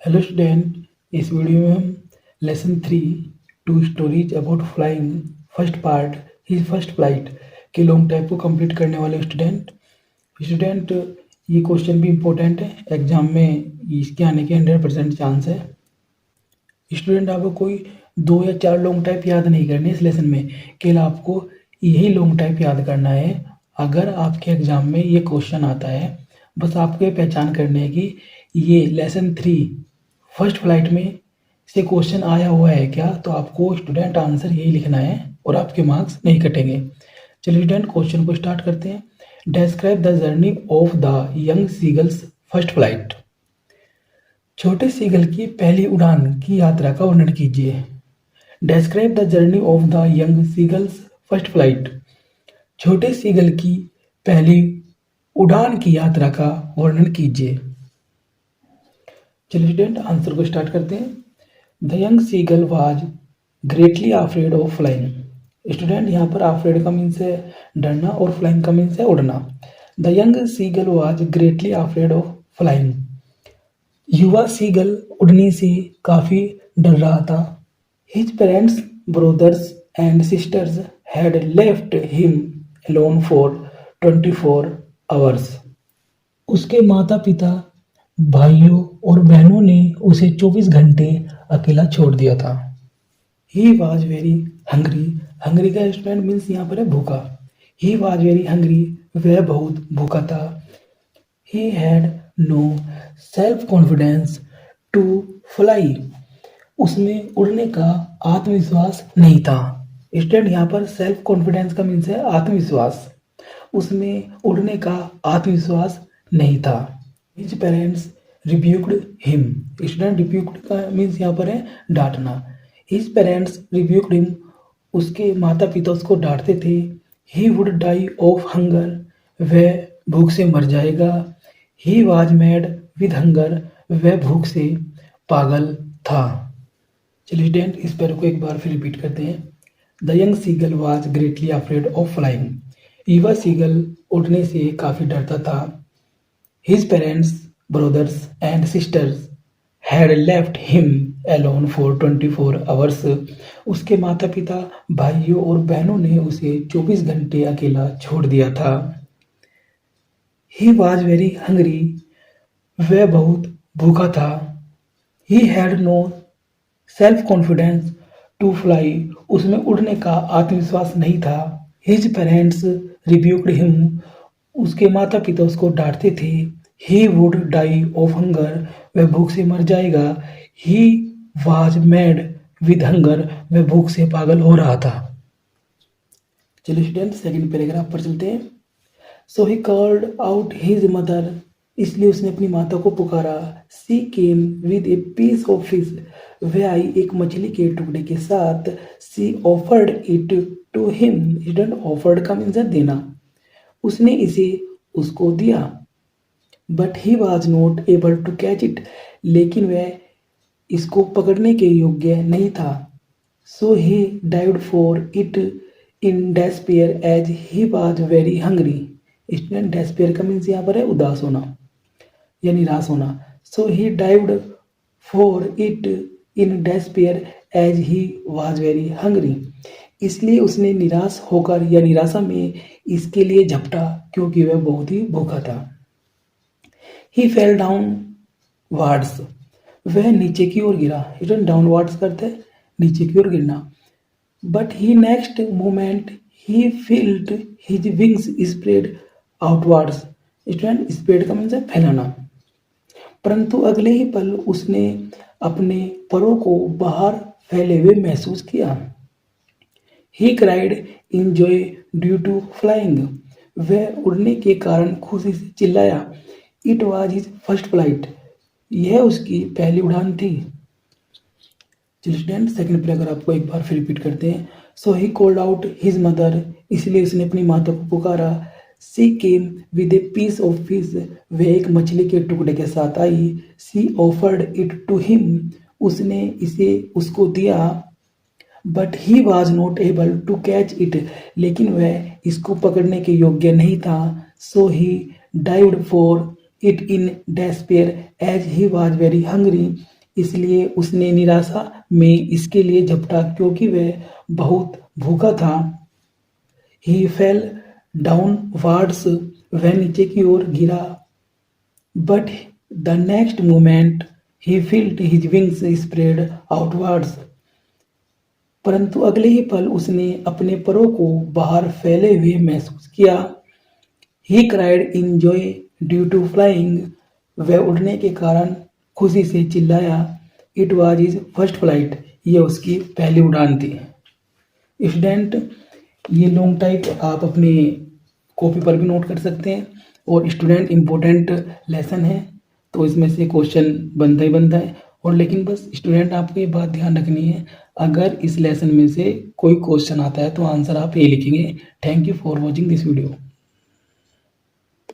Hello student, इस video में हम lesson 3 two stories about flying first part his first flight के long type को कंप्लीट करने वाले स्टूडेंट ये क्वेश्चन भी इम्पोर्टेंट है एग्जाम में, इसके आने के 100% चांस है। स्टूडेंट आपको कोई 2 या 4 लॉन्ग टाइप याद नहीं करने इस लेसन में, केवल आपको यही लॉन्ग टाइप याद करना है। अगर आपके एग्जाम में ये क्वेश्चन आता है, बस आपको ये पहचान करनी है कि ये लेसन 3 फर्स्ट फ्लाइट में से क्वेश्चन आया हुआ है क्या, तो आपको स्टूडेंट आंसर यही लिखना है और आपके मार्क्स नहीं कटेंगे। चलिए स्टूडेंट क्वेश्चन को स्टार्ट करते हैं। Describe the journey of the young seagulls first flight. छोटे सीगल की पहली उड़ान की यात्रा का वर्णन कीजिए। Describe the journey of the young seagulls first flight. छोटे सीगल की पहली उड़ान की यात्रा का वर्णन कीजिए। चलिए स्टूडेंट आंसर को स्टार्ट करते हैं। The young seagull was greatly afraid of flying. Student यहाँ पर अफ्रेड का मीन्स है डरना और फ्लाइंग का मीन्स है उड़ना। The young seagull was greatly afraid of flying. युवा सीगल उड़ने से काफी डर रहा था। His parents, brothers and sisters had left him alone for 24 hours. उसके माता पिता, भाइयों और बहनों ने उसे 24 घंटे अकेला छोड़ दिया था। ही वॉज वेरी हंग्री। हंग्री का स्टूडेंट मीन्स यहाँ पर है भूखा। ही वॉज वेरी हंग्री, वह बहुत भूखा था। He had no self confidence to fly. उसमें उड़ने का आत्मविश्वास नहीं था। स्टूडेंट यहाँ पर सेल्फ कॉन्फिडेंस का मीन्स है आत्मविश्वास। उसमें उड़ने का आत्मविश्वास नहीं था। His parents rebuked him. Student rebuked का मीन्स यहाँ पर है डांटना। हिज पेरेंट्स रिब्यूक्ड हिम, उसके माता पिता उसको डांटते थे। He would die of hunger, वह भूख से मर जाएगा। He was mad with hunger, वह भूख से पागल था। चलिए स्टूडेंट इस पैर को एक बार फिर रिपीट करते हैं। The young seagull was greatly afraid of flying. युवा सीगल उड़ने से काफ़ी डरता था। His parents, brothers and sisters had left him alone for 24 hours. उसके माता पिता, भाइयों और बहनों ने उसे 24 घंटे अकेला छोड़ दिया था। ही वॉज वेरी हंग्री, वह बहुत भूखा था। He had no self confidence to fly, उसमें उड़ने का आत्मविश्वास नहीं था। हिज पेरेंट्स रिब्यूक्ड हिम, उसके माता पिता उसको डांटते थे। He would die of hunger, वह भूख से मर जाएगा। He was mad with hunger, वह भूख से पागल हो रहा था। चलिए स्टूडेंट सेकंड पैराग्राफ पर चलते हैं। So he called out his mother, इसलिए उसने अपनी माता को पुकारा। She came with a piece of fish, वह आई एक मछली के टुकड़े के साथ। She offered it to him. Student offered का मीन्स है देना। उसने इसे उसको दिया। But he was not able to catch it, लेकिन वह इसको पकड़ने के योग्य नहीं था। So he dived for it in despair as he was very hungry. Student despair का मीन्स यहाँ पर है उदास होना या निराश होना। So he dived for it in despair as he was very hungry, इसलिए उसने निराश होकर या निराशा में इसके लिए झपटा क्योंकि वह बहुत ही भूखा था। ही फेल डाउन वार्ड्स, वह नीचे की ओर गिरा। स्टूडेंट डाउन वार्ड्स करते हैं नीचे की ओर गिरना। But he next moment he field his wings spread outwards. Student spread का मीन्स है फैलाना। परंतु अगले ही पल उसने अपने परों को बाहर फैले हुए महसूस किया। He cried in joy due to flying, वह उड़ने के कारण खुशी से चिल्लाया। It was his first flight, यह उसकी पहली उड़ान थी। चलिए स्टूडेंट सेकंड पैराग्राफ आपको एक बार फिर रिपीट करते हैं। So he called out his mother, इसलिए उसने अपनी माता को पुकारा। She came with a piece of fish, वह एक मछली के टुकड़े के साथ आई। She offered it to him, उसने इसे उसको दिया। But he was not able to catch it, लेकिन वह इसको पकड़ने के योग्य नहीं था। So he dived for it in despair as he was very hungry, इसलिए उसने निराशा में इसके लिए झपटा क्योंकि वह बहुत भूखा था। ही फेल डाउनवर्ड्स, वह नीचे की ओर गिरा। But the next moment he field his wings spread outwards, परंतु अगले ही पल उसने अपने परों को बाहर फैले हुए महसूस किया। He cried in joy due to flying, वह उड़ने के कारण खुशी से चिल्लाया। It was his first flight, यह उसकी पहली उड़ान थी। स्टूडेंट, ये लॉन्ग टाइप आप अपनी कॉपी पर भी नोट कर सकते हैं और स्टूडेंट इम्पोर्टेंट लेसन है तो इसमें से क्वेश्चन बनता ही बनता है। और लेकिन बस स्टूडेंट आपको ये बात ध्यान रखनी है, अगर इस लेसन में से कोई क्वेश्चन आता है तो आंसर आप ये लिखेंगे। Thank you for watching this video.